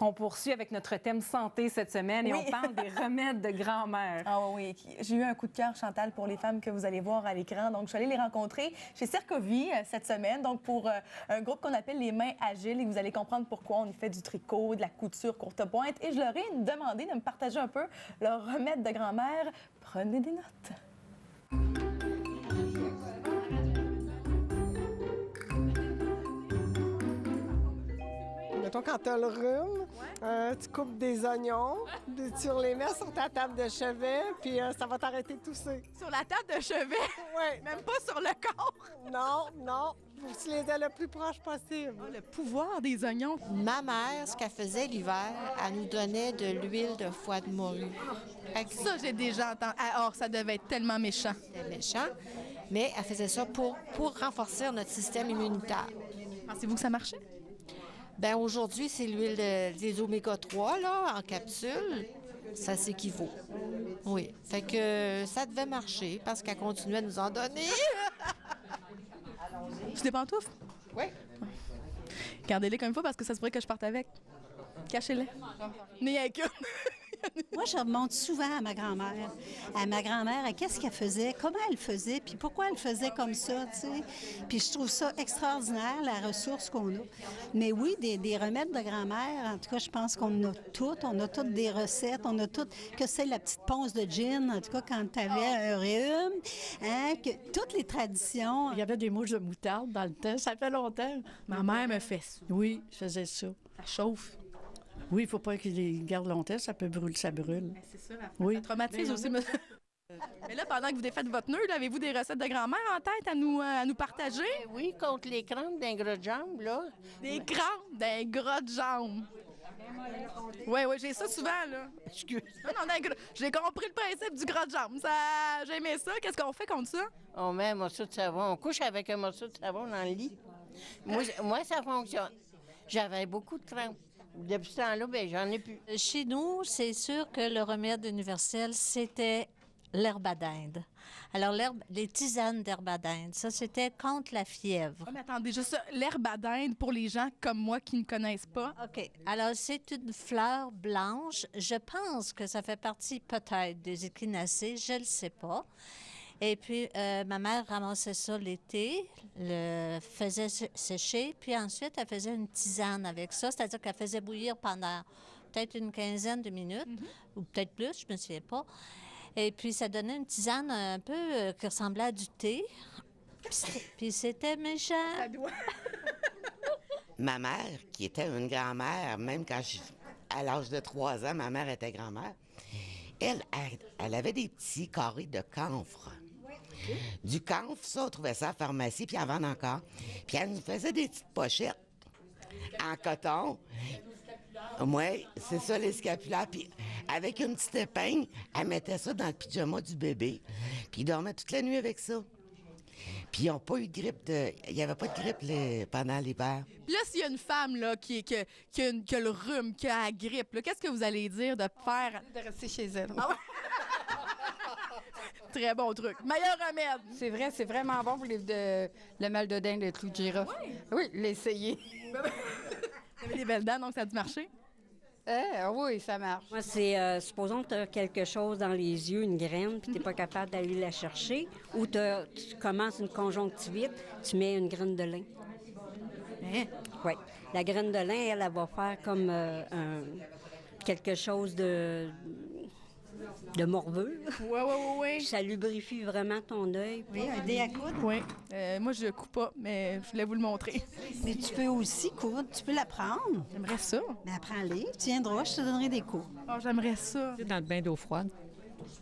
On poursuit avec notre thème santé cette semaine et on parle des remèdes de grand-mère. Ah oui, j'ai eu un coup de cœur, Chantal, pour les femmes que vous allez voir à l'écran. Donc, je suis allée les rencontrer chez Cercovie cette semaine, donc pour un groupe qu'on appelle les Mains Agiles. Et vous allez comprendre pourquoi on y fait du tricot, de la couture courte pointe. Et je leur ai demandé de me partager un peu leurs remèdes de grand-mère. Prenez des notes. Mettons, quand tu as le rhume, tu coupes des oignons, tu les mets sur ta table de chevet, puis ça va t'arrêter de tousser. Sur la table de chevet? Oui. Même pas sur le corps? Non, non. Faut que tu les aies le plus proche possible. Oh, le pouvoir des oignons. Ma mère, ce qu'elle faisait l'hiver, elle nous donnait de l'huile de foie de morue. Ça, j'ai déjà entendu. Alors, ça devait être tellement méchant. C'était méchant, mais elle faisait ça pour renforcer notre système immunitaire. Pensez-vous que ça marchait? Bien, aujourd'hui, c'est l'huile des oméga 3, là, en capsule. Ça s'équivaut. Oui. Fait que ça devait marcher parce qu'elle continuait à nous en donner. Tu des pantoufles? Oui. Gardez-les comme il faut parce que ça se pourrait que je parte avec. Cachez-les. N'y a qu'une. Moi, je remonte souvent à ma grand-mère. À ma grand-mère, à qu'est-ce qu'elle faisait, comment elle faisait, puis pourquoi elle faisait comme ça, tu sais. Puis je trouve ça extraordinaire, la ressource qu'on a. Mais oui, des remèdes de grand-mère, en tout cas, je pense qu'on a toutes. On a toutes des recettes, on a toutes, que c'est la petite ponce de gin, en tout cas, quand tu avais un rhume, hein, que toutes les traditions. Il y avait des mouches de moutarde dans le temps, ça fait longtemps. Ma mère me fait ça. Oui, je faisais ça. Ça chauffe. Oui, il ne faut pas qu'ils les gardent longtemps, ça peut brûler, ça brûle. C'est ça, Oui. ça traumatise aussi. Mais là, pendant que vous défaites votre nœud, là, avez-vous des recettes de grand-mère en tête à nous partager? Oui, contre les crampes d'un gros de jambe, là. Des crampes d'un gras de jambes. Oui, j'ai ça souvent, là. Excuse. Non, j'ai compris le principe du gras de jambe. J'aimais ça. Qu'est-ce qu'on fait contre ça? On met un morceau de savon. On couche avec un morceau de savon dans le lit. Moi ça fonctionne. J'avais beaucoup de crampes. Depuis ce temps-là, ben, j'en ai plus. Chez nous, c'est sûr que le remède universel, c'était l'herbe à dinde. Alors, les tisanes d'herbe à dinde, ça, c'était contre la fièvre. Oh, mais attendez, juste ça, l'herbe à dinde, pour les gens comme moi qui ne connaissent pas. OK. Alors, c'est une fleur blanche. Je pense que ça fait partie peut-être des échinacées, je ne le sais pas. Et puis, ma mère ramassait ça l'été, le faisait sécher, puis ensuite, elle faisait une tisane avec ça, c'est-à-dire qu'elle faisait bouillir pendant peut-être une quinzaine de minutes, ou peut-être plus, je ne me souviens pas. Et puis, ça donnait une tisane un peu qui ressemblait à du thé. Puis c'était méchant. Ça doit. Ma mère, qui était une grand-mère, même à l'âge de 3 ans, ma mère était grand-mère, elle avait des petits carrés de camphre. Du camphre, ça, on trouvait ça à la pharmacie, puis elle en vend encore. Puis elle nous faisait des petites pochettes en coton. Oui, c'est ça, les scapulaires. Puis avec une petite épingle, elle mettait ça dans le pyjama du bébé. Puis il dormait toute la nuit avec ça. Puis ils n'ont pas eu de grippe il n'y avait pas de grippe pendant l'hiver. Puis là, s'il y a une femme là, qui a le rhume, qui a la grippe, là, qu'est-ce que vous allez dire de faire? De rester chez elle. Ah ouais? Très bon truc. Meilleur remède. C'est vrai, c'est vraiment bon pour le mal de dinde, le clou de girofle. Oui, l'essayer. Vous avez des belles dents, donc ça a dû marcher? Oui, ça marche. Moi, c'est, supposons que tu as quelque chose dans les yeux, une graine, puis tu n'es pas capable d'aller la chercher, ou tu commences une conjonctivite, tu mets une graine de lin. Hein? Oui. La graine de lin, elle va faire comme quelque chose de morveux. Oui. Ça lubrifie vraiment ton œil. Oui, un dé à coudre. Oui. Moi, je coupe pas, mais je voulais vous le montrer. Mais tu peux aussi coudre, tu peux la prendre. J'aimerais ça. Mais apprends-les, tu viendras, je te donnerai des cours. Oh, j'aimerais ça. Dans le bain d'eau froide.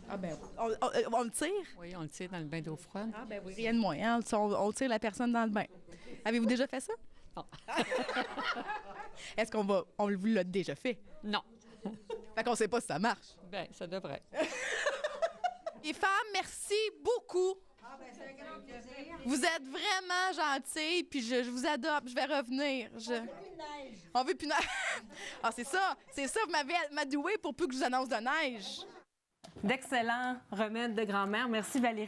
Ah ben, on le tire? Oui, on le tire dans le bain d'eau froide. Ah ben oui, rien de moins. Hein? On tire la personne dans le bain. Avez-vous déjà fait ça? Non. Est-ce on vous l'a déjà fait? Non. Fait qu'on sait pas si ça marche. Bien, ça devrait. Les femmes, merci beaucoup. Ah ben, c'est un grand plaisir. Vous êtes vraiment gentilles, puis je vous adopte, je vais revenir. On veut plus de neige. On veut plus de neige. Ah, c'est ça, vous m'avez amadoué pour plus que je vous annonce de neige. D'excellents remèdes de grand-mère. Merci Valérie.